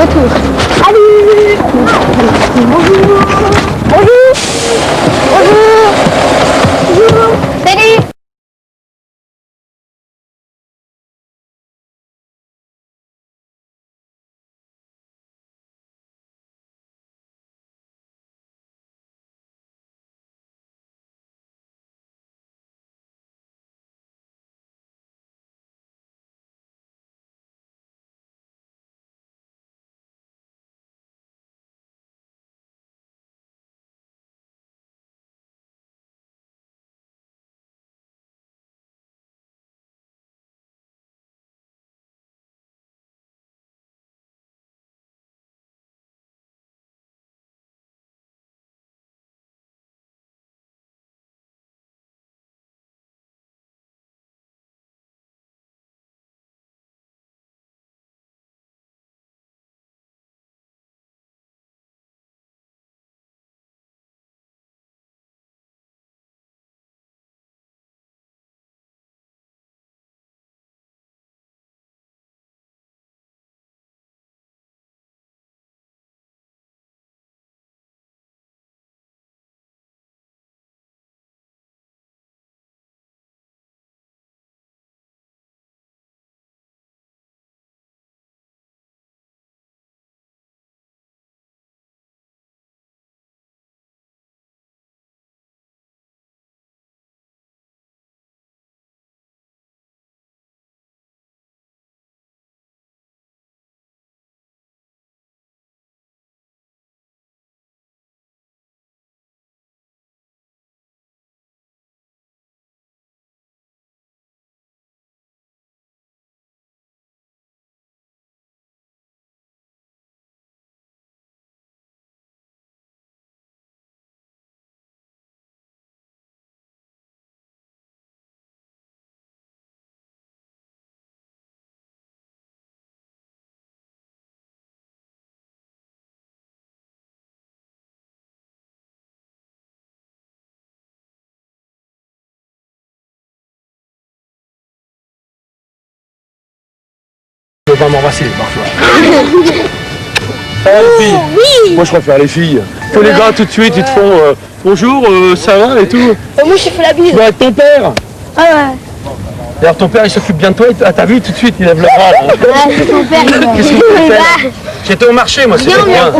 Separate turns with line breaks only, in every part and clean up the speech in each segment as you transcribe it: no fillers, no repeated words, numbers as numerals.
retour. Allez. Bonjour. Bonjour. Bonjour. Bonjour. Salut.
Tu veux pas m'embrasser parfois? Ça va les filles?
Oui.
Moi je préfère les filles. Tous les gars tout de suite ils te font bonjour, ça va et tout.
Moi je fais la bise.
Tu dois être ton père.
Ah ouais.
D'ailleurs ton père il s'occupe bien de toi, t'as vu tout de suite il lève le bras là.
Ah, c'est ton père.
Qu'est-ce que tu fais? J'étais au marché moi, c'était bien.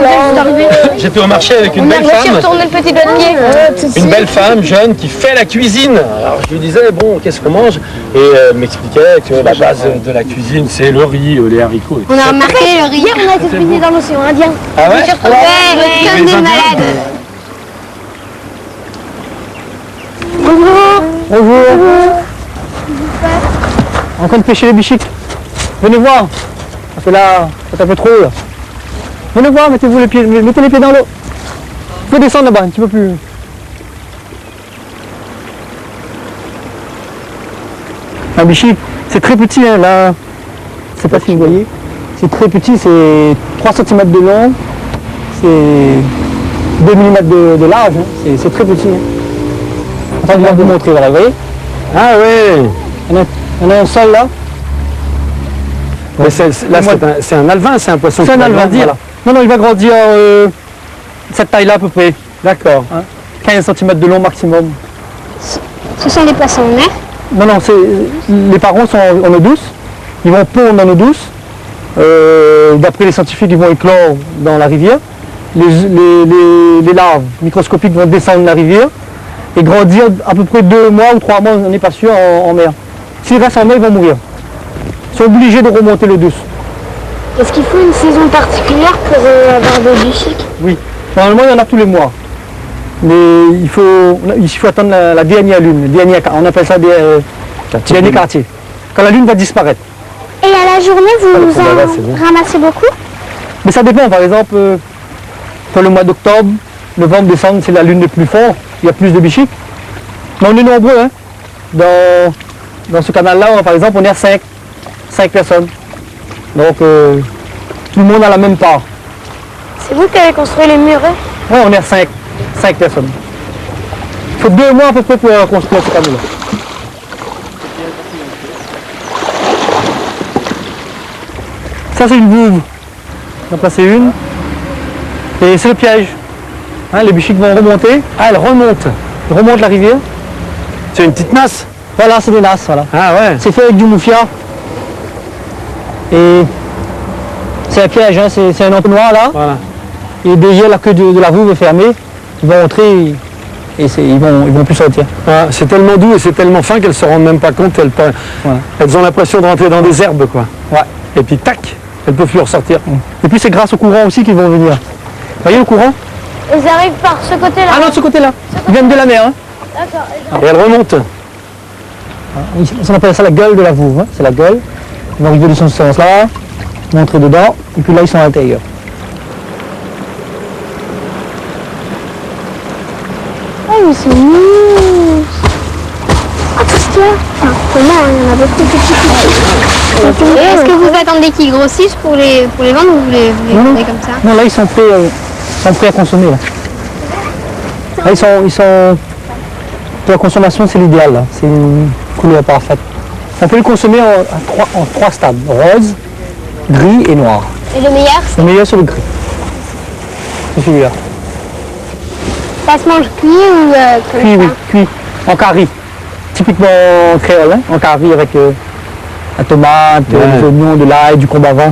J'étais au marché avec une belle femme.
Retourner le petit doigt de pied.
Une belle femme jeune qui fait la cuisine. Alors je lui disais bon qu'est-ce qu'on mange et elle m'expliquait que la base de la cuisine c'est le riz, les haricots. Et tout
On a
ça.
remarqué le riz. Hier on a été baigné dans l'océan Indien.
Ah ouais?
Ouais, comme
Les
des
Indiens.
malades. Bonjour.
Bonjour. En train de pêcher les bichiques. Venez voir. Ça fait là, c'est un peu trop là. Venez voir, mettez les pieds dans l'eau. Vous pouvez descendre là-bas, un petit peu plus. Un bichic, c'est très petit hein, là. Je sais pas si vous voyez. C'est très petit, c'est 3 cm de long. C'est 2 mm de large. Hein. C'est très petit. Hein. Enfin, je vais vous montrer, voilà, vous voyez.
Ah ouais.
On a un sol là.
Mais là c'est un alevin, c'est un poisson
C'est
qui
un
va
alevin,
grandir.
voilà. Non, non, il va grandir cette taille-là à peu près.
D'accord.
Hein. 15 cm de long maximum.
Ce sont des poissons de mer.
Non, non, les parents sont en eau douce. Ils vont pondre en eau douce. D'après les scientifiques, ils vont éclore dans la rivière. Les larves microscopiques vont descendre la rivière et grandir à peu près 2 mois ou 3 mois, on n'est pas sûr, en mer. S'ils restent en mer, ils vont mourir. Ils sont obligés de remonter l'eau douce.
Est-ce qu'il faut une saison particulière pour avoir des bichiques?
Oui, normalement il y en a tous les mois. Mais il faut attendre la dernière lune, on appelle ça dernier quartier. Quand la lune va disparaître.
Et à la journée, vous
c'est bon.
en ramassez beaucoup?
Mais ça dépend, par exemple, pour le mois d'octobre, novembre, décembre, c'est la lune le plus fort, il y a plus de bichiques. Mais on est nombreux, hein. Dans ce canal-là, par exemple, on est à 5 personnes. Donc tout le monde a la même part.
C'est vous qui avez construit les murs?
Oui, on est à 5 personnes. Il faut 2 mois à peu près pour construire ce canal-là. Ça c'est une bouve. On a placé une. Et c'est le piège. Hein, les bichiques vont remonter.
Ah, elle remonte.
Ils remontent la rivière.
C'est une petite nasse.
Voilà, c'est des nasses. Voilà.
Ah ouais.
C'est fait avec du moufia. Et c'est un piège, hein, c'est un entonnoir là.
Voilà.
Et derrière la queue de la vouve est fermée. Ils vont entrer et ils vont plus sortir.
Ah, c'est tellement doux et c'est tellement fin qu'elles se rendent même pas compte. Elles ont l'impression de rentrer dans des herbes, quoi.
Ouais.
Et puis tac, elles peuvent plus ressortir.
Et puis c'est grâce au courant aussi qu'ils vont venir. Vous voyez le courant?
Ils arrivent par ce côté-là.
Ah non, de ce côté-là. Ils viennent de la mer. Hein.
D'accord.
Et elles remontent.
On appelle ça la gueule de la vouve. Hein. C'est la gueule. Ils vont arriver de ce sens-là, entrer dedans, et puis là ils sont à l'intérieur.
Ah, ils sont mignons. Ah, qu'est-ce qu'il y a? Enfin, comment, il y en a beaucoup de petits.
Et est-ce que vous attendez qu'ils grossissent pour les vendre ou vous les
Non.
vendez comme ça?
Non, là ils sont prêts à consommer. Là, là ils sont pour la consommation, c'est l'idéal. Là. C'est une couleur parfaite. On peut le consommer en trois stades, rose, gris et noir.
Et le meilleur?
Le meilleur c'est le gris. C'est celui-là.
Ça se mange cuit ou comme
Cuit,
ça?
oui, cuit. En curry. Typiquement créole, hein, en curry avec la tomate,
Ouais.
des oignons, de l'ail, du combavant.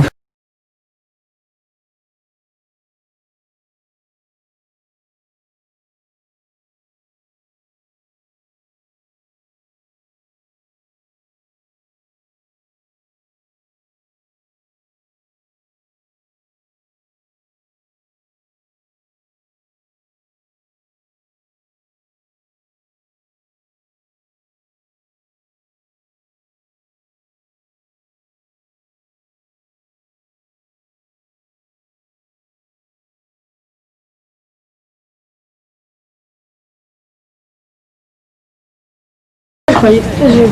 J'ai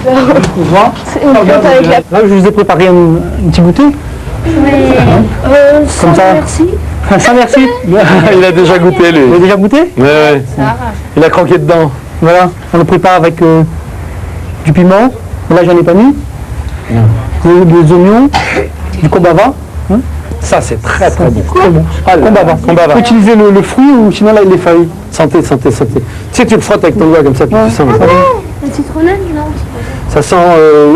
peur.
Là,
C'est une plante avec la...
je vous ai préparé un petit goûter.
Sans
ça.
merci.
Ça, merci.
Il a déjà goûté, lui.
Vous avez déjà goûté?
Ouais. Il a croqué dedans.
Voilà, on le prépare avec du piment. Là, j'en ai pas mis. Des oignons, du combava.
Ça, c'est très très bon.
Très bon.
Ah,
Combava.
combava.
Faut utiliser le fruit ou sinon là, les feuilles.
Santé, santé, santé. Tu sais, tu le frottes avec ton doigt comme ça, puis tu sens.
La citronnelle, non?
Ça sent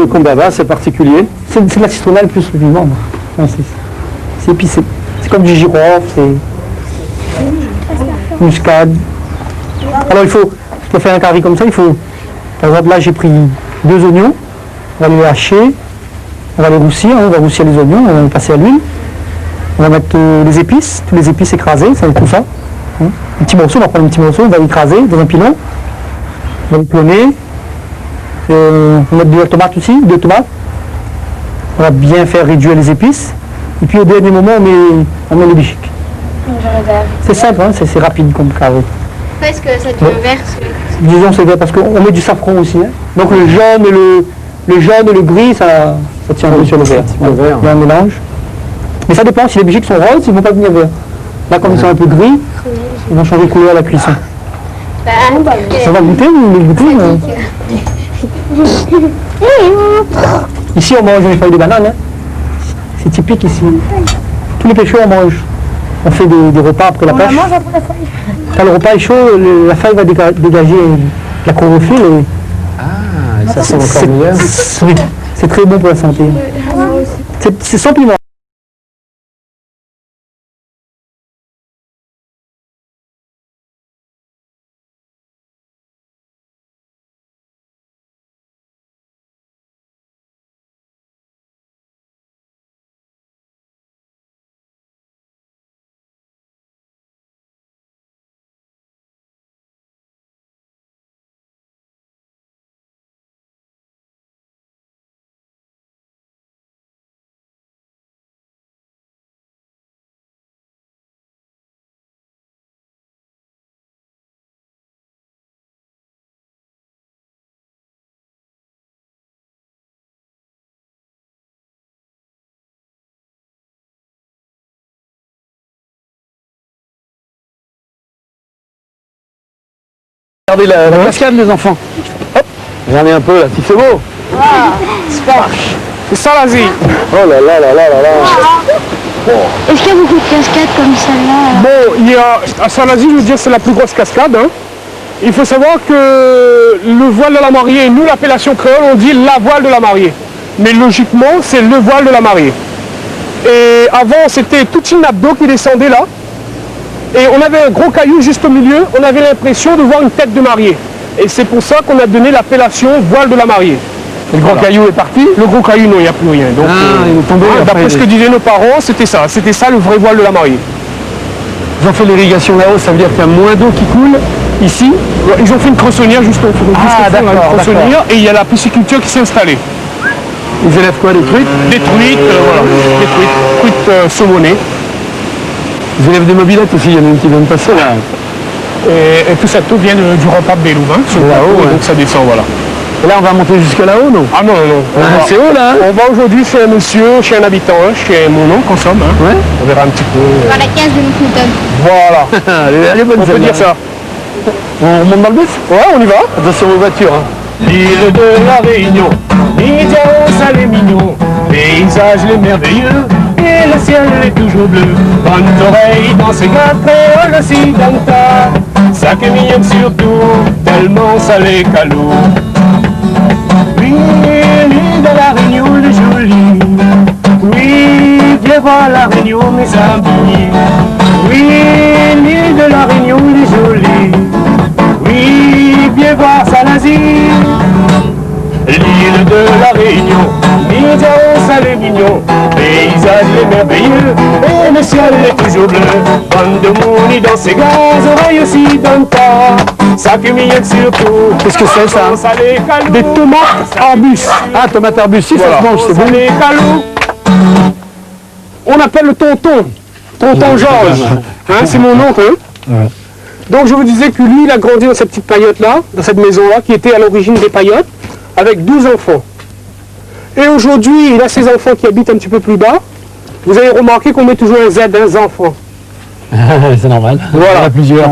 le combava, c'est particulier.
C'est de la citronnelle plus le piment. Ouais, c'est épicé. C'est comme du girofle, c'est muscade. Alors pour faire un curry comme ça, il faut, par exemple là j'ai pris 2 oignons, on va les hacher, on va les roussir, on va roussir les oignons, on va les passer à l'huile. On va mettre les épices, tous les épices écrasées, ça va être tout ça. Un petit morceau, on va prendre un petit morceau, on va l'écraser dans un pilon, on va le cloner. On va mettre de la tomate aussi, 2 tomates. On va bien faire réduire les épices. Et puis au dernier moment, on met les bichiques. C'est simple, hein, c'est rapide comme carré.
Est-ce que ça devient vert?
Disons c'est vrai parce qu'on met du safran aussi. Hein. Donc le jaune et le gris, ça tient un peu sur le vert.
Le vert.
Il y a un mélange. Mais ça dépend, si les bichiques sont roses, ils ne vont pas venir verts. Là, comme ils sont un peu gris, ils vont changer de couleur à la cuisson. Ça va goûter ou le goûter Ici, on mange une feuille de banane. Hein. C'est typique ici. Tous les pêcheurs, on mange. On fait des repas après la pêche. Quand le repas est chaud, la feuille va dégager la chlorophylle. Et
Ça sent encore meilleur.
oui, c'est très bon pour la santé. C'est sans piment.
Regardez la cascade, les enfants. Hop, regardez un peu là, si c'est beau.
C'est ça la vie.
Oh là là là là là là.
Est-ce qu'il y a beaucoup de cascades comme celle-là?
Bon, il y a, à Saint-Nazaire, je veux dire, c'est la plus grosse cascade. Hein. Il faut savoir que le voile de la mariée, nous, l'appellation créole, on dit la voile de la mariée. Mais logiquement, c'est le voile de la mariée. Et avant, c'était toute une nappe d'eau qui descendait là. Et on avait un gros caillou juste au milieu. On avait l'impression de voir une tête de mariée. Et c'est pour ça qu'on a donné l'appellation voile de la mariée.
Le gros caillou est parti?
Le gros caillou, non, il n'y a plus rien. Donc,
il est tombé.
d'après ce que disaient nos parents, c'était ça. C'était ça le vrai voile de la mariée.
Ils ont fait l'irrigation là-haut, ça veut dire qu'il y a moins d'eau qui coule ici?
Ils ont fait une tronçonnière juste au fond.
D'accord,
une tronçonnière, et il y a la pisciculture qui s'est installée.
Ils élèvent quoi, des truites?
Des truites, voilà. Des truites saumonées.
Ils élèvent des mobilettes aussi, il y en a une qui vient de passer là.
Et tout ça, tout vient du rempart de Bélouvain,
Là-haut, ouais.
donc ça descend, voilà.
Et là, on va monter jusque là-haut, non?
Ah non, non, non.
C'est haut là, hein?
On va aujourd'hui chez un monsieur, chez un habitant, hein, chez mon oncle en somme. Hein.
Ouais.
On verra un petit peu.
Dans la 15 de Newton.
Voilà.
Elle est bonne,
On peut
celle-là.
dire ça.
On remonte dans le bus?
Ouais, on y va.
Attention aux voitures. Hein.
L'île de la Réunion, Idios, ça les mignon, paysage les merveilleux, et le ciel est toujours bleu. Bonne oreille dans ces gars créoles occidentales, ça que mignonne surtout, tellement ça les calou. Oui, l'île de la Réunion est jolie, oui, viens voir la Réunion mes amis. Oui, l'île de la Réunion est jolie, oui, viens voir Saint-Nazaire. L'île de la Réunion, Idios, ça les mignon, paysage les merveilleux, et le ciel est toujours bleu. Bande de monde dans ses gaz, oreilles aussi dans le tas, ça qui mignonne surtout.
Qu'est-ce que c'est ça?
Des tomates arbus.
Ah, tomate arbus, si,
Voilà.
ça se mange, c'est bon.
Les calous. On appelle le tonton Georges. Hein, c'est mon oncle. Hein.
Ouais.
Donc je vous disais que lui, il a grandi dans cette petite paillote-là, dans cette maison-là, qui était à l'origine des paillotes, avec 12 enfants. Et aujourd'hui, il a ses enfants qui habitent un petit peu plus bas. Vous avez remarqué qu'on met toujours un Z, un enfant.
C'est normal.
Voilà.
Il y en a plusieurs.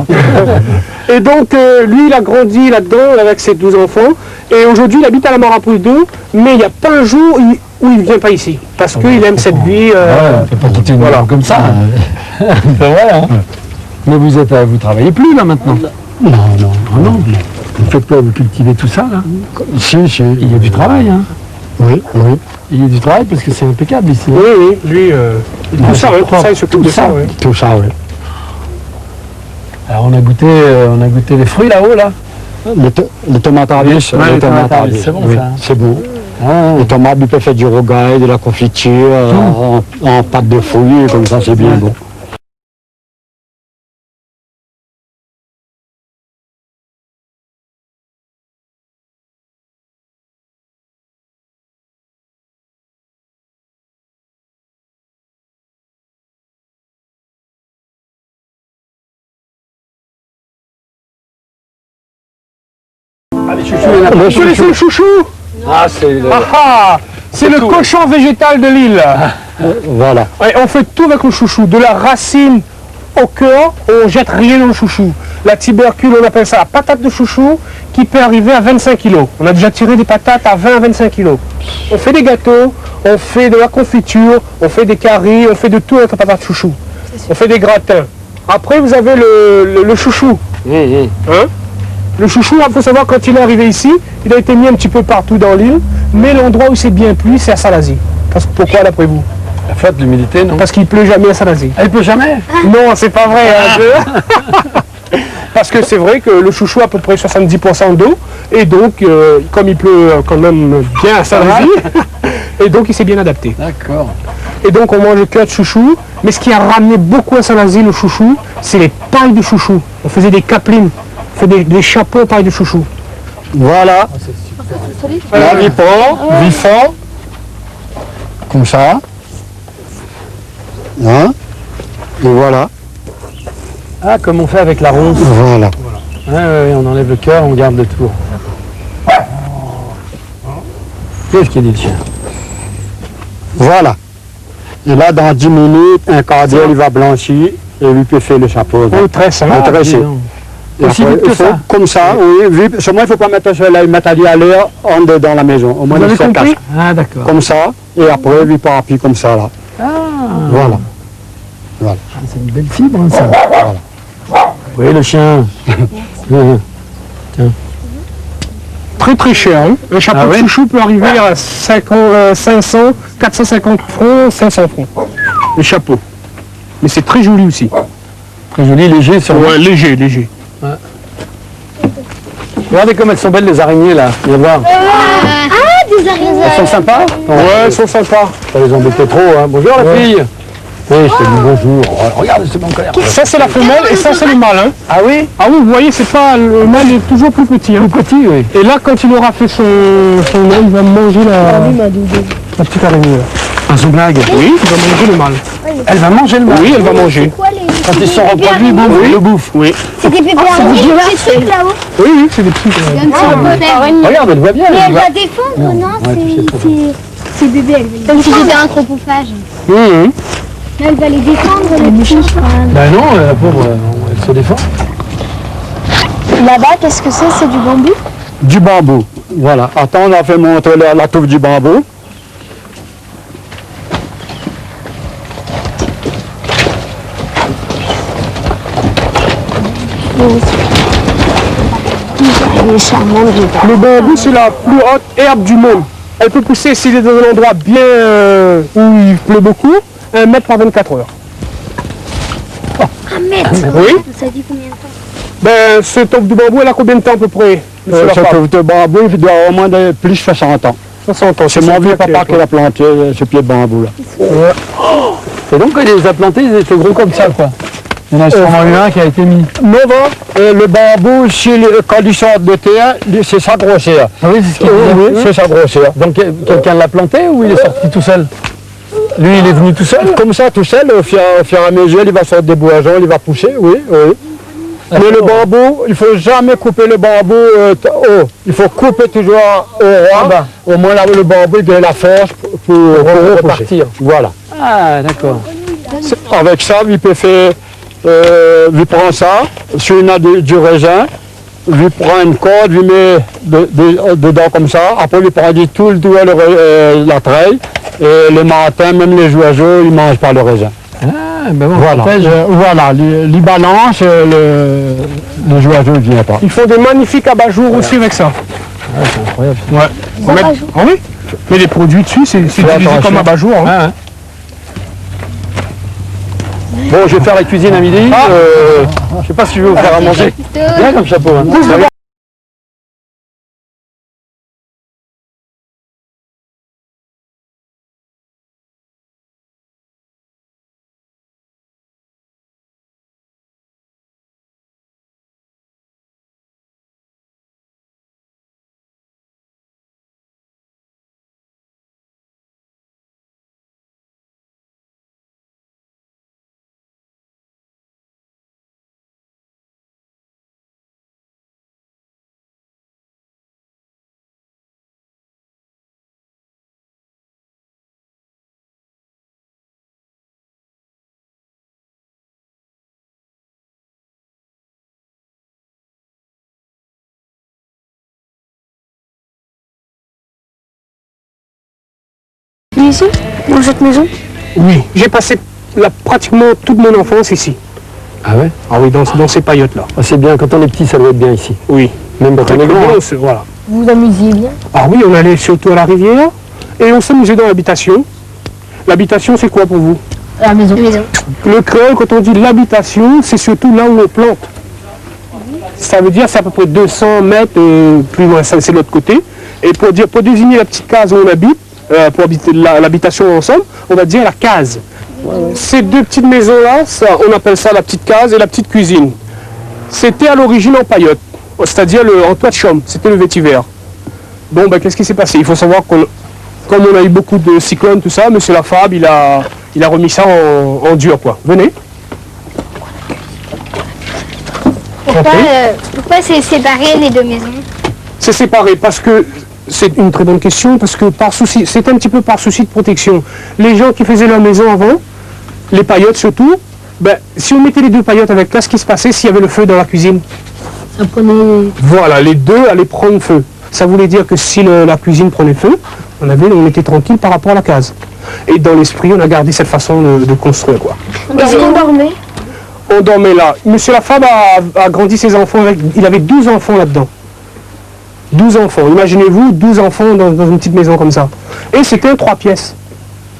Et donc, lui, il a grandi là-dedans avec ses 12 enfants. Et aujourd'hui, il habite à la Marapouille 2, mais il n'y a pas un jour où il ne vient pas ici. Parce qu'il aime cette vie.
Ouais, on ne peut pas quitter une
voilà.
maison comme ça. C'est vrai, hein. Mais vous travaillez plus là maintenant?
Non, non,
non. Vous faites quoi? Vous cultivez tout ça là?
Si.
Il y a du travail, hein?
Oui.
Il y a du travail parce que c'est impeccable ici.
Oui, lui, tout ça, il s'occupe de ça. Oui.
Tout ça, oui.
Alors on a goûté les fruits là-haut là.
Les tomates arbus,
Ouais, les tomates arbus, c'est bon,
oui,
ça.
c'est bon.
Ah,
Les tomates, on peut faire du rogaille, de la confiture, en pâte de fruits, comme ça, c'est bien bon.
allez, chouchou, il y en a
Vous
pas.
connaissez le chouchou?
Ah, c'est le...
C'est le cochon végétal de l'île.
Voilà.
Ouais, on fait tout avec le chouchou, de la racine au cœur, on jette rien dans le chouchou. La tubercule, on appelle ça la patate de chouchou, qui peut arriver à 25 kg. On a déjà tiré des patates à 20 à 25 kg. On fait des gâteaux, on fait de la confiture, on fait des caries, on fait de tout avec la patate chouchou. On fait des gratins. Après, vous avez le chouchou. Hein? Le chouchou, il faut savoir, quand il est arrivé ici, il a été mis un petit peu partout dans l'île, mais l'endroit où c'est bien plu, c'est à Saint-Nazaire. Pourquoi, d'après vous?
La faute de l'humidité, non?
Parce qu'il pleut jamais à Saint-Nazaire.
Elle peut jamais?
Non, c'est pas vrai. Hein, parce que c'est vrai que le chouchou a à peu près 70% d'eau, et donc, comme il pleut quand même bien à Saint-Nazaire, et donc il s'est bien adapté.
D'accord.
Et donc on mange le cœur de chouchou, mais ce qui a ramené beaucoup à Saint-Nazaire le chouchou, c'est les pailles de chouchou. On faisait des caplines, on fait des chapeaux pailles de chouchou.
Voilà. Là, vifant, comme ça. Hein? Et voilà.
Ah, comme on fait avec la ronce.
Voilà.
Ouais, on enlève le cœur, on garde le tour. Qu'est-ce qu'il dit le chien?
Voilà. Et là, dans 10 minutes, un quart d'heure, il va blanchir et lui peut faire le chapeau.
On le tresse, hein.
On tresse. Et
Aussi
après,
vite que
il faut,
ça?
comme ça, oui. Seulement, il ne faut pas mettre cela, il met à l'heure en dedans la maison. Au moins,
Vous avez
il se
compris?
cache.
Ah, d'accord.
Comme ça, et après, il part appuyer comme ça, là.
Ah,
Voilà.
C'est une belle fibre, hein, ça. Oui, le chien.
Très très cher. Hein. Un chapeau de chouchou peut arriver à 500, 450 francs, 500 francs. Le chapeau. Mais c'est très joli aussi.
Très joli, léger sur
Ouais, léger, léger.
Regardez comme elles sont belles les araignées là. Viens voir.
Des araignées.
Elles sont sympas.
Ouais, elles sont sympas.
Ça les embêtait trop. Hein. Bonjour la fille. Oui, je te dis bonjour. Oh, regarde, c'est mon colère.
Ça c'est la femelle et ça c'est le mâle. Hein.
Ah oui?
Ah oui, vous voyez, c'est pas le mâle est toujours plus petit. Hein.
Tout petit, oui.
Et là, quand il aura fait son œil, il va manger la petite araignée. Là.
Un son blague.
Oui, il va manger le mâle.
Elle va manger le mâle.
Oui, elle va manger.
Quoi les
Quand ils sont reproduits, ils le bouffent.
Oui,
C'est des bébés araignées, c'est trucs là-haut.
oui, oui, c'est des petits.
Regarde, elle voit bien.
Mais
Elle
elle
va...
va défendre, non? C'est bébé, elle va
Comme si c'était un chropophage.
Mhm.
Elle va les défendre, les petits.
Ben non, la pauvre, elle se défend.
Là-bas, qu'est-ce que c'est? C'est du bambou?
Du bambou. Voilà. Attends, on a fait montrer la touffe du bambou.
Elle est charmante,
Le bambou, c'est la plus haute herbe du monde. Elle peut pousser, s'il est dans un endroit bien où il pleut beaucoup, 1 mètre par 24 heures.
Un mètre.
Oui.
Ça dit combien de temps?
Ben, ce tope de bambou, elle a combien de temps à peu près monsieur la
Ce
femme
touffe de bambou, il doit avoir au moins plus de 60 ans.
60 ans.
C'est mon vieux papa qui l'a planté, ce pied de bambou là.
Et donc, quand il les a plantés, ils étaient gros comme ça, quoi. Il y en a sûrement eu un qui a été mis.
Le bambou, quand il sort de terre, c'est sa grosseur.
Ah oui, c'est ce qu'il
Oui, c'est sa grosseur.
Donc, quelqu'un l'a planté ou il est sorti tout seul? Lui, il est venu tout seul?
Comme ça, tout seul, au fur et à mesure, il va sortir des boisons, il va pousser, oui, oui. Mais le bambou, il ne faut jamais couper le bambou haut. Il faut couper toujours au rang. Au moins, là, le bambou, il a la force pour repartir. Voilà.
Ah, d'accord.
Avec ça, il peut faire, il prend ça, si on a du raisin, il prend une corde, il met dedans comme ça, après il prend tout le doigt la treille, et le matin, même les oiseaux, ils ne mangent pas le raisin.
Ah, ben bon,
Voilà, voilà, il balance, les oiseaux ne viennent pas.
Ils font des magnifiques abat-jours aussi avec ça.
c'est incroyable.
Ouais. Ah oui. Mais les produits dessus, c'est utilisé
attention.
comme abat-jour. Hein.
Ah, hein. Bon, je vais faire la cuisine à midi. Je sais pas si je vais vous faire à manger. Bien comme chapeau. Hein.
Ici, dans cette maison?
Oui. J'ai passé pratiquement toute mon enfance ici.
Ah ouais?
Ah oui, dans ces paillotes-là.
Ah, c'est bien, quand on est petit, ça doit être bien ici.
Oui.
Même quand on est grand. Hein.
Voilà.
Vous vous amusiez bien?
Ah oui, on allait surtout à la rivière et on s'amusait dans l'habitation. L'habitation, c'est quoi pour vous?
La maison.
Le créole, quand on dit l'habitation, c'est surtout là où on plante. Ça veut dire c'est à peu près 200 mètres plus loin, ça c'est l'autre côté. Et pour désigner la petite case où on habite, pour habiter l'habitation ensemble, on va dire la case. Ces deux petites maisons-là, on appelle ça la petite case et la petite cuisine. C'était à l'origine en paillote, c'est-à-dire en toit de chambre, c'était le vétiver. Bon, ben, qu'est-ce qui s'est passé? Il faut savoir que comme on a eu beaucoup de cyclones, tout ça, M. Lafab, il a remis ça en dur, quoi. Venez.
Pourquoi c'est séparé les deux maisons?
C'est séparé parce que, c'est une très bonne question, parce que c'est un petit peu par souci de protection. Les gens qui faisaient leur maison avant, les paillotes surtout, ben, si on mettait les deux paillotes avec là, ce qui se passait s'il y avait le feu dans la cuisine?
Ça prenait...
Voilà, les deux allaient prendre feu. Ça voulait dire que si la cuisine prenait feu, On était tranquille par rapport à la case. Et dans l'esprit, on a gardé cette façon de construire, quoi.
Est-ce qu'on dormait?
On dormait là. Monsieur Lafave a grandi ses enfants il avait 12 enfants là-dedans. 12 enfants. Imaginez-vous, 12 enfants dans une petite maison comme ça. Et c'était 3 pièces.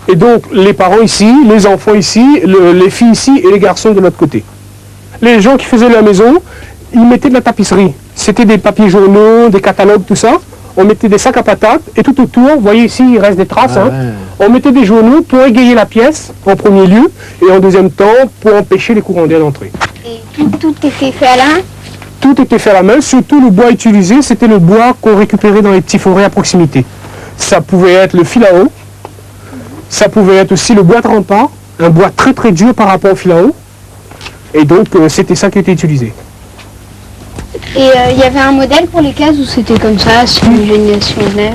Et donc, les parents ici, les enfants ici, les filles ici et les garçons de l'autre côté. Les gens qui faisaient la maison, ils mettaient de la tapisserie. C'était des papiers journaux, des catalogues, tout ça. On mettait des sacs à patates et tout autour, vous voyez ici, il reste des traces.
Ah,
hein.
ouais.
On mettait des journaux pour égayer la pièce, en premier lieu, et en deuxième temps, pour empêcher les courants d'air d'entrer.
Et tout était fait à la main.
Tout était fait à la main, surtout le bois utilisé, c'était le bois qu'on récupérait dans les petits forêts à proximité. Ça pouvait être le fil à eau, ça pouvait être aussi le bois de rempart, un bois très très dur par rapport au fil à eau, et donc c'était ça qui était utilisé.
Et il y avait un modèle pour les cases ou c'était comme ça, si une génération venait?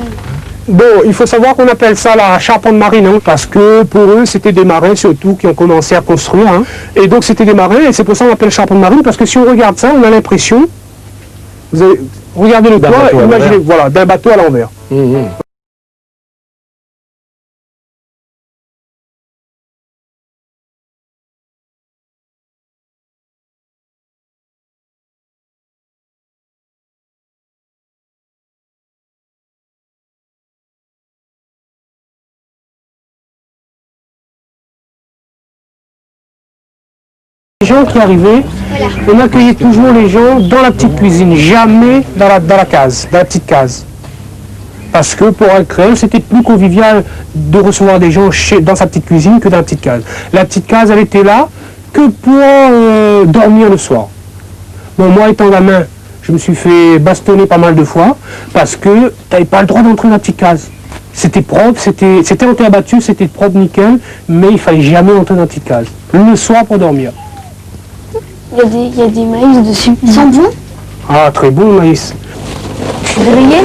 Bon, il faut savoir qu'on appelle ça la charpente marine, hein, parce que pour eux, c'était des marins surtout qui ont commencé à construire. Hein. Et donc c'était des marins, et c'est pour ça qu'on appelle charpente marine, parce que si on regarde ça, on a l'impression, regardez le toit, imaginez, voilà, d'un bateau à l'envers. Les gens qui arrivaient, on accueillait toujours les gens dans la petite cuisine, jamais dans la case, dans la petite case. Parce que pour un créole, c'était plus convivial de recevoir des gens dans sa petite cuisine que dans la petite case. La petite case, elle était là que pour dormir le soir. Bon, moi étant gamin, je me suis fait bastonner pas mal de fois parce que tu n'avais pas le droit d'entrer dans la petite case. C'était propre, c'était en terre battue, c'était propre, nickel, mais il fallait jamais entrer dans la petite case. Le soir pour dormir.
Il y a des maïs dessus. Ils sont bons?
Ah, très bon le maïs.
Grillés?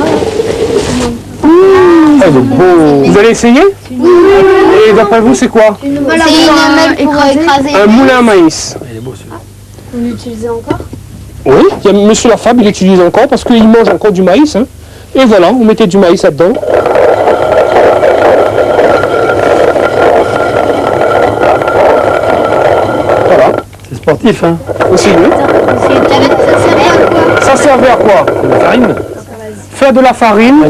Ah, il est beau. Vous allez essayer? Oui. Et d'après vous, c'est quoi?
C'est une meule pour écraser.
Un moulin à maïs.
Il est beau celui-là.
On l'utilisait encore?
Oui, il y a Monsieur Lafave, il l'utilise encore parce qu'il mange encore du maïs. Hein. Et voilà, on mettait du maïs là-dedans. Voilà.
C'est sportif, hein.
Aussi, oui. Ça servait à quoi?
C'est la farine.
Faire de la farine.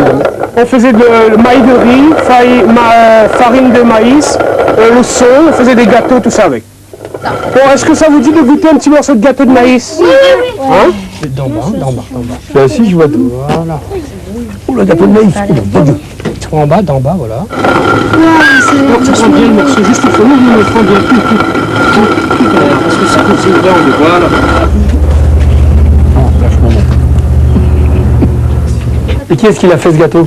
On faisait le maïs de riz, farine de maïs, le saut, on faisait des gâteaux, tout ça avec. Bon, est-ce que ça vous dit de goûter un petit morceau de gâteau de maïs? Hein? D'en bas.
Je suis assis, je vois tout. Voilà. Oh, le gâteau de maïs.
Tu prends en bas, d'en bas, voilà. Donc tu prends bien le morceau, juste il faut le prendre bien tout. Parce que ça, c'est ouvert, on le voit là.
Et qui est-ce qui l'a fait ce gâteau?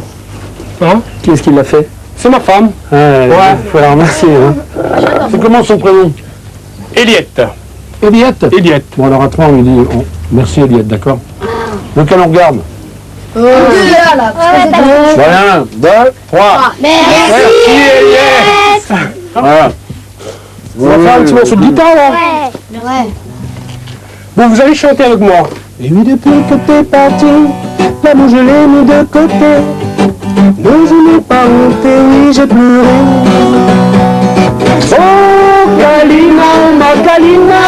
Hein?
Qui est-ce qui l'a fait?
C'est ma femme.
Ouais, faut la remercier. Hein. C'est comment son prénom?
Eliette.
Eliette.
Eliette.
Bon, alors à 3, on lui dit merci Eliette, d'accord? Lequel on regarde? Voilà, 1, 2, 3.
Merci
Eliette. Voilà.
On va faire un petit morceau de guitare là.
Ouais.
Bon, vous allez chanter avec moi. Et oui, depuis que t'es parti, l'amour je l'ai mis de côté. Mais je n'ai pas honte, oui, j'ai pleuré. Oh, Kalina, ma Kalina.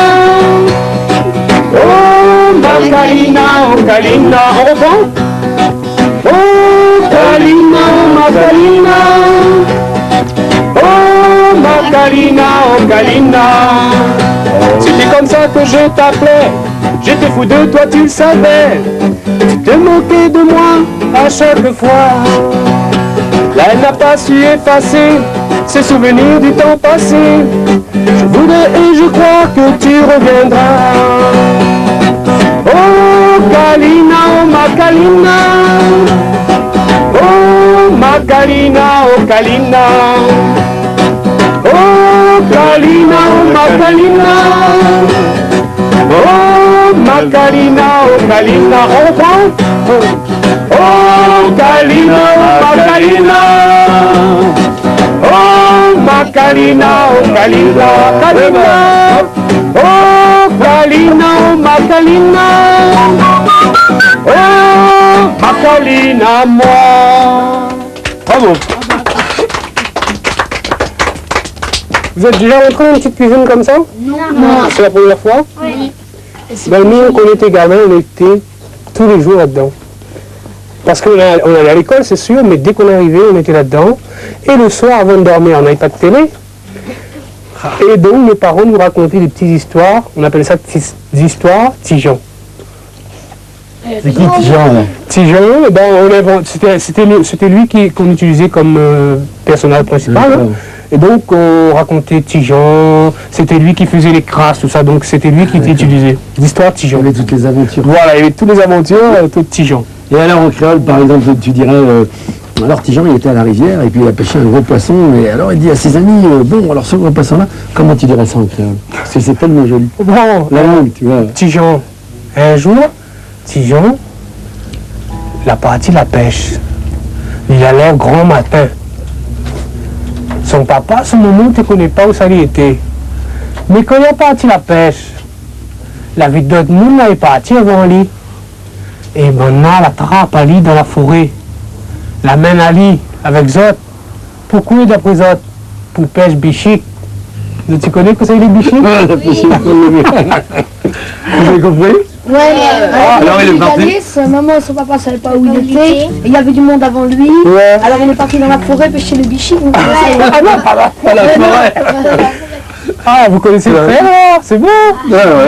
Oh, ma Kalina, oh, Kalina. On reprend? Oh, Kalina, ma Kalina. Oh, ma Kalina, oh, Kalina. C'était comme ça que je t'appelais. J'étais fou de toi, tu le savais. Tu te moquais de moi à chaque fois. Là, elle n'a pas su effacer ces souvenirs du temps passé. Je voudrais et je crois que tu reviendras. Oh, Kalina, oh, ma Kalina. Oh, ma Kalina, oh, Kalina. Oh, Kalina, oh, ma Kalina. Oh, Macarena, oh, Kalina, on reprend. Oh, Kalina, oh, Macarena. Oh, Macarena, oh, Kalina, Kalina. Oh, Kalina, oh, Macarena. Oh, Macarena, moi.
Bravo.
Vous êtes déjà rentré dans une petite cuisine comme ça?
Non.
C'est la première fois?
Oui.
Ben, nous, quand on était gamins, on était tous les jours là-dedans. Parce qu'on allait à l'école, c'est sûr, mais dès qu'on arrivait, on était là-dedans. Et le soir, avant de dormir, on n'avait pas de télé. Et donc, mes parents nous racontaient des petites histoires. On appelait ça des histoires Tijon.
C'est qui Tijon là?
Tijon, ben, c'était lui qu'on utilisait comme personnage principal. Hein. Et donc, on racontait Tijon, c'était lui qui faisait les crasses, tout ça, donc c'était lui qui était utilisé. L'histoire Tijon.
Il y avait toutes les aventures.
Voilà, il y avait toutes les aventures de Tijon.
Et alors en créole, par exemple, tu dirais, alors Tijon, il était à la rivière et puis il a pêché un gros poisson, et alors il dit à ses amis, bon, alors ce gros poisson-là, comment tu dirais ça en créole? Parce que c'est tellement joli.
Bon,
La langue, tu vois.
Tijon, un jour, Tijon, il a parti la pêche. Il allait au grand matin. Son papa, à ce moment, ne connaît pas où ça lui était. Mais quand il est parti la pêche, la vie d'autres monde est parti avant lui. Et maintenant, la trappe à lui dans la forêt. La mène à lui avec Zot. Pourquoi d'après Zot? Pour pêche bichique. Tu connais que c'est les bichiques?
Vous avez compris?
Ouais,
alors il est parti.
Sa maman et son papa ne savaient pas où il était. Et il y avait du monde avant lui.
Ouais.
Alors on est parti dans la forêt pêcher le bichi.
Ah non, pas la forêt. Ah, vous connaissez le créole, alors? C'est bon.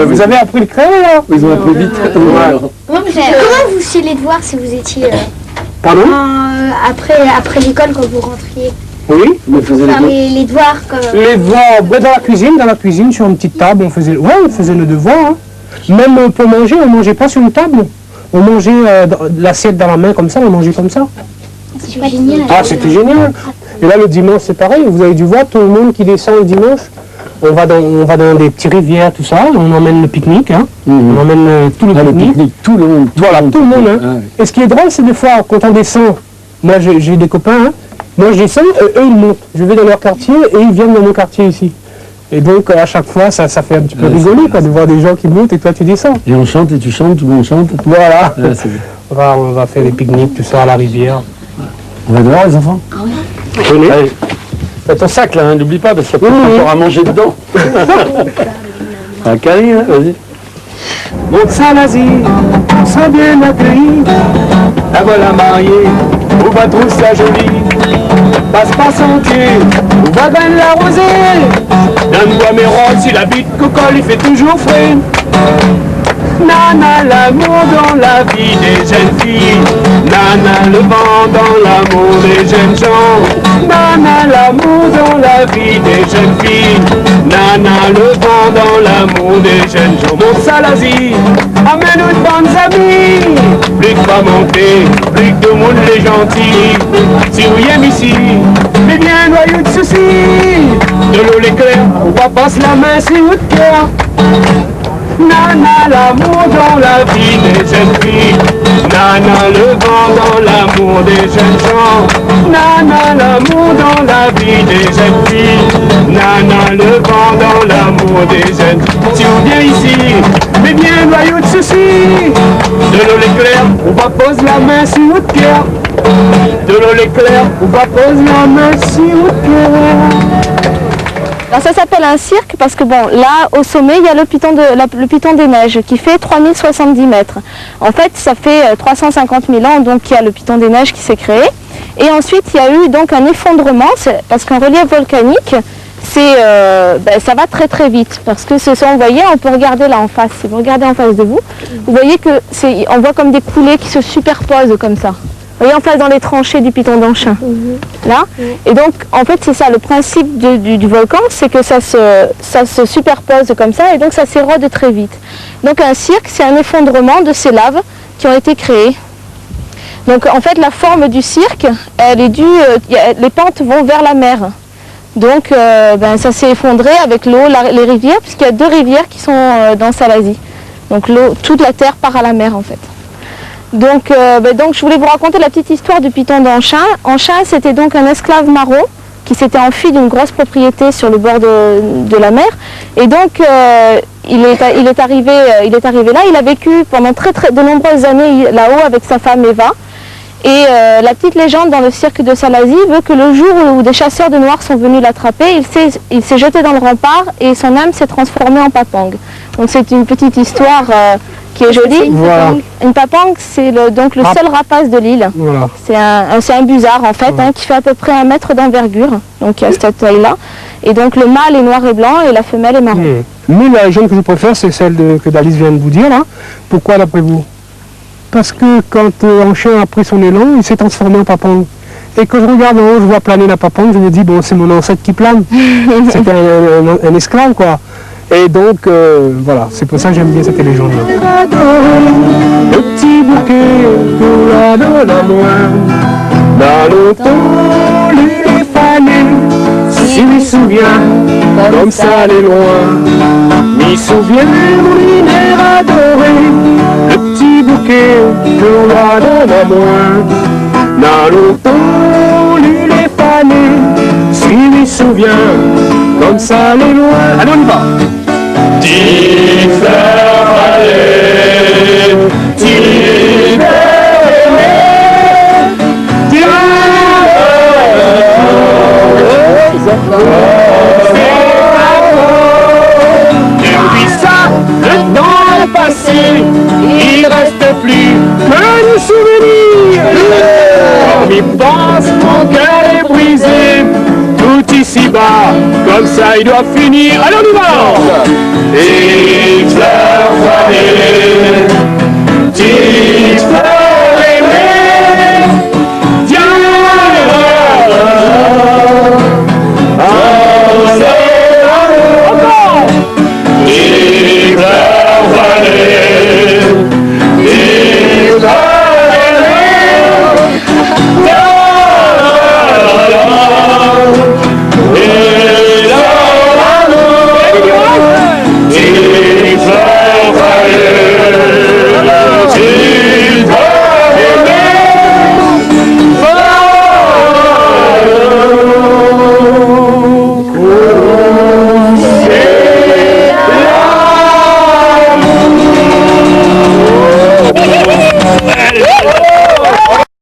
Vous avez appris le créole, alors?
Ils ont appris vite.
Comment vous faisiez les devoirs si vous étiez
Pardon?
après l'école quand vous rentriez?
Oui.
Mais faisait
Enfin,
les
les devoirs comme...
Les devoirs, dans la cuisine, sur une petite table, on faisait nos devoirs. Hein. Même pour manger, on ne mangeait pas sur une table. On mangeait l'assiette dans la main comme ça, on mangeait comme ça.
C'est pas génial.
Ah, c'était génial. Et là, le dimanche, c'est pareil. Vous avez dû voir tout le monde qui descend le dimanche. On va dans des petites rivières, tout ça. On emmène le pique-nique. Hein. On emmène tout le
le
pique-nique.
pique-nique, tout le monde.
Voilà, tout le monde. Hein.
Ah, oui.
Et ce qui est drôle, c'est des fois, quand on descend, moi j'ai des copains, hein. Moi je descends, eux ils montent. Je vais dans leur quartier et ils viennent dans mon quartier ici. Et donc à chaque fois, ça fait un petit peu rigoler quoi, de voir des gens qui montent et toi tu descends.
Et on chante et tu chantes, tout le monde chante.
Voilà.
Ah, c'est bien.
On va faire des pique-niques, tout ça à la rivière.
On va dehors les enfants?
Allez.
Allez. Fais ton sac là, hein, n'oublie pas parce qu'il y a peut-être encore à manger dedans. Ah, Carrie, hein, vas-y.
Monte-Saint-Lazare, on sera bien accueillis. La voilà mariée, on va trouver ça joli. Passe pas sentier, on va gagner la rosée. Donne-moi mes roses, si la bite cocole, il fait toujours frais. Nana, l'amour dans la vie des jeunes filles. Nana, le vent dans l'amour des jeunes gens. Nana, l'amour dans la vie des jeunes filles. Nana, le vent dans l'amour des jeunes gens. Monte-Saint-Lazare, amène-nous de bonnes amies. Plus que pas monter, plus que de monde les gentils. Si vous y aimez ici, mais bien noyau de soucis. De l'eau l'éclair, on va passer la main sur votre cœur. Nana, l'amour dans la vie des jeunes filles. Nana, le vent dans l'amour des jeunes gens. Nana, l'amour dans la vie des jeunes filles. Nana, le vent dans l'amour des jeunes. Si vous venez ici, mais bien noyau de soucis. De l'eau l'éclair, on va poser la main sur votre cœur. De l'eau l'éclair, on va poser la main sur votre cœur.
Alors ça s'appelle un cirque parce que bon, là au sommet il y a le piton des neiges qui fait 3070 mètres. En fait ça fait 350 000 ans donc il y a le piton des neiges qui s'est créé. Et ensuite il y a eu donc un effondrement parce qu'un relief volcanique ça va très très vite parce que vous voyez, on peut regarder là en face, si vous regardez en face de vous, vous voyez que on voit comme des coulées qui se superposent comme ça. Vous voyez en face dans les tranchées du piton d'Anchin, là. Et donc, en fait, c'est ça, le principe du volcan, c'est que ça se superpose comme ça et donc ça s'érode très vite. Donc un cirque, c'est un effondrement de ces laves qui ont été créées. Donc en fait, la forme du cirque, elle est due, les pentes vont vers la mer. Donc ça s'est effondré avec l'eau, les rivières, puisqu'il y a deux rivières qui sont dans Salazie. Donc l'eau, toute la terre part à la mer en fait. Donc je voulais vous raconter la petite histoire du piton d'Anchin. Anchin, c'était donc un esclave maraud qui s'était enfui d'une grosse propriété sur le bord de la mer. Et donc, il est arrivé là. Il a vécu pendant de nombreuses années là-haut avec sa femme Eva. Et la petite légende dans le cirque de Salazie veut que le jour où des chasseurs de noirs sont venus l'attraper, il s'est jeté dans le rempart et son âme s'est transformée en papang. Donc c'est une petite histoire qui est jolie.
Voilà.
Une papang, c'est donc le seul rapace de l'île.
Voilà.
C'est un busard en fait, qui fait à peu près 1 mètre d'envergure, donc à cette taille-là. Et donc le mâle est noir et blanc et la femelle est marron.
Mais la légende que je préfère, c'est celle que Dalice vient de vous dire là. Pourquoi d'après vous? Parce que quand un chien a pris son élan, il s'est transformé en papang. Et quand je regarde en haut, je vois planer la papang, je me dis, bon, c'est mon ancêtre qui plane. C'était un esclave, quoi. Et donc, voilà, c'est pour ça que j'aime bien cette légende-là. Le petit bouquet qu'on la donne à moi, dans l'automne, il est fané. Si je me souviens, comme ça elle est loin, m'y souviens, mon lunaire adoré, le petit bouquet qu'on la donne à moi, dans l'automne, il est fané. Si je me souviens, comme ça elle est loin. Allez, on y va. Petite fleur fanée, petite fleur aimée, depuis ça, le temps est passé, il reste plus que des souvenirs. Quand j'y pense, mon cœur est brisé, tout ici-bas, comme ça il doit finir. Allez, on y va! Petite fleur fanée, petite fleur